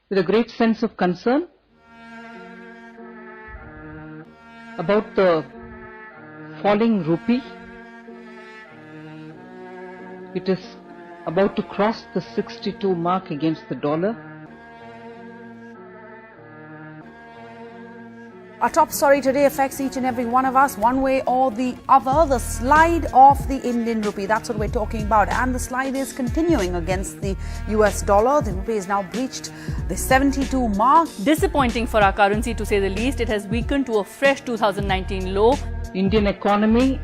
with a great sense of concern about the falling rupee. It is about to cross the 62 mark against the dollar. Our top story today affects each and every one of us, one way or the other. The slide of the Indian rupee, that's what we're talking about. And the slide is continuing against the US dollar. The rupee has now breached the 72 mark. Disappointing for our currency, to say the least. It has weakened to a fresh 2019 low. Indian economy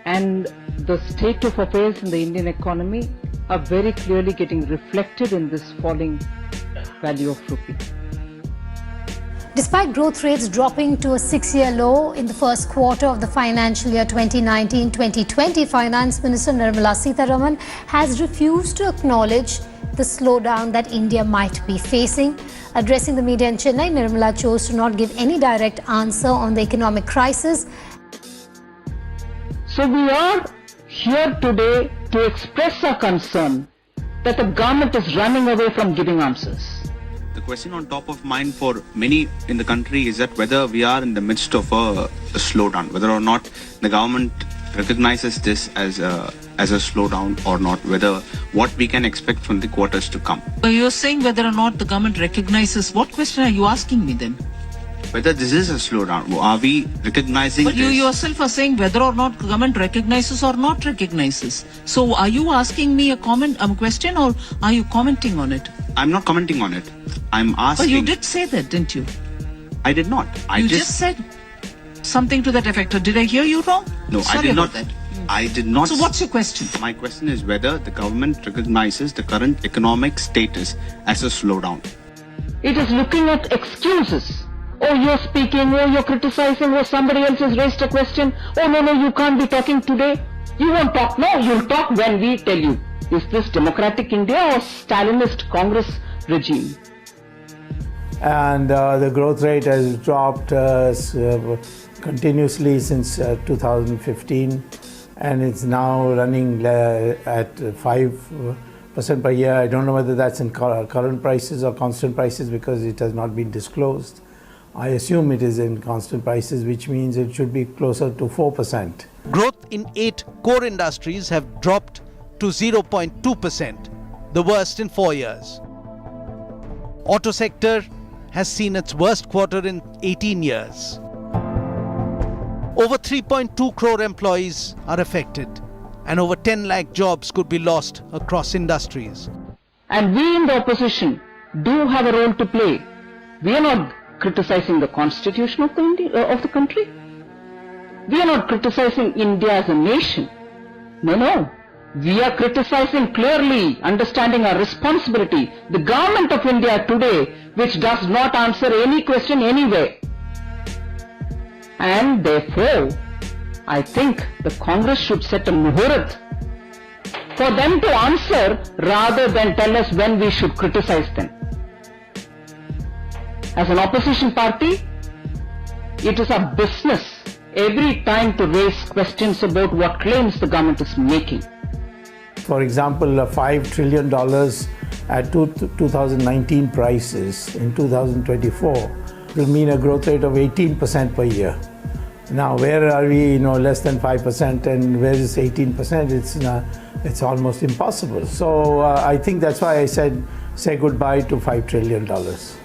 and the state of affairs in the Indian economy are very clearly getting reflected in this falling value of rupee. Despite growth rates dropping to a 6-year low in the first quarter of the financial year 2019-2020, Finance Minister Nirmala Sitharaman has refused to acknowledge the slowdown that India might be facing. Addressing the media in Chennai, Nirmala chose to not give any direct answer on the economic crisis. So we are here today to express our concern that the government is running away from giving answers. The question on top of mind for many in the country is that whether we are in the midst of a slowdown, whether or not the government recognizes this as a slowdown or not, whether what we can expect from the quarters to come. You're saying whether or not the government recognizes. What question are you asking me then? Whether this is a slowdown, are we recognizing But this? you yourself are saying whether or not the government recognizes or not recognizes. So are you asking me a question, or are you commenting on it? I'm not commenting on it. I'm asking. But you did say that, didn't you? I did not. You just said something to that effect. Or did I hear you wrong? No, Sorry I did not. about that. I did not. So what's your question? My question is whether the government recognizes the current economic status as a slowdown. It is looking at excuses. Oh, you're speaking, oh, you're criticizing, oh, somebody else has raised a question. Oh, no, you can't be talking today. You won't talk. No, you'll talk when we tell you. Is this democratic India or Stalinist Congress regime? And the growth rate has dropped continuously since 2015, and it's now running at 5% per year. I don't know whether that's in current prices or constant prices because it has not been disclosed. I assume it is in constant prices, which means it should be closer to 4%. Growth in 8 core industries have dropped to 0.2%, the worst in 4 years. Auto sector has seen its worst quarter in 18 years. Over 3.2 crore employees are affected, and over 10 lakh jobs could be lost across industries. And we in the opposition do have a role to play. We are not criticizing the constitution of the country. We are not criticizing India as a nation. No. We are criticizing clearly, understanding our responsibility, the government of India today, which does not answer any question anyway. And therefore, I think the Congress should set a muhurat for them to answer rather than tell us when we should criticize them. As an opposition party, it is our business every time to raise questions about what claims the government is making. For example, $5 trillion at 2019 prices in 2024 will mean a growth rate of 18% per year. Now, where are we? Less than 5%, and where is 18%? It's almost impossible. So I think that's why I said say goodbye to $5 trillion.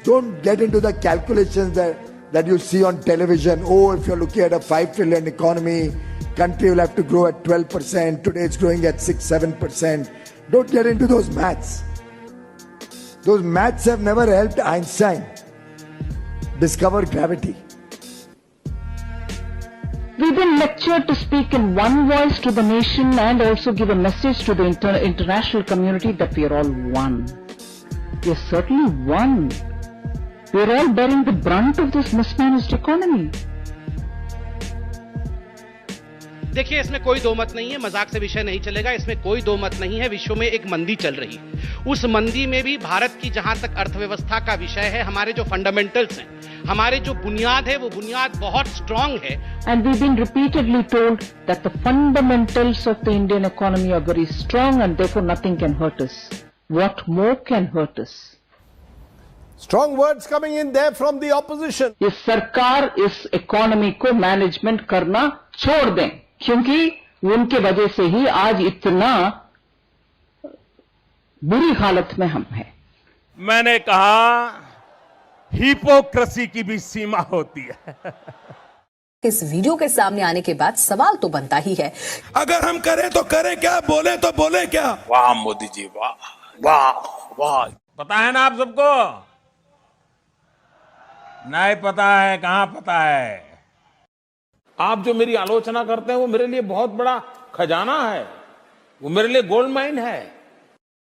Don't get into the calculations that you see on television. Oh, if you're looking at a 5 trillion economy, country will have to grow at 12%. Today it's growing at 6-7%. Don't get into those maths. Those maths have never helped Einstein discover gravity. We've been lectured to speak in one voice to the nation and also give a message to the international community that we are all one. We are certainly one. We are all bearing the brunt of this mismanaged economy. देखिए, इसमें कोई दो मत नहीं है, मजाक से विषय नहीं चलेगा। इसमें कोई दो मत नहीं है, विश्व में एक मंदी चल रही है। उस मंदी में भी भारत की जहां तक अर्थव्यवस्था का विषय है, हमारे जो फंडामेंटल्स हैं, हमारे जो बुनियाद है, वो बुनियाद बहुत स्ट्रांग है। And we've been repeatedly told that the fundamentals of the Indian economy are very strong and therefore nothing can hurt us. what more can hurt us? Strong words coming in there from the opposition. इस सरकार इस economy को management करना छोड़ दें, क्योंकि उनके वजह से ही आज इतना बुरी हालत में हम हैं। मैंने कहा हिपोक्रेसी की भी सीमा होती है। इस वीडियो के सामने आने के बाद सवाल तो बनता ही है, अगर हम करें तो करें क्या, बोले तो बोले क्या। वाह मोदी जी, वाह वाह वाह। पता है ना आप सबको? नहीं पता है? कहां पता है? आप जो मेरी आलोचना करते हैं वो मेरे लिए बहुत बड़ा खजाना है, वो मेरे लिए गोल्ड माइन है।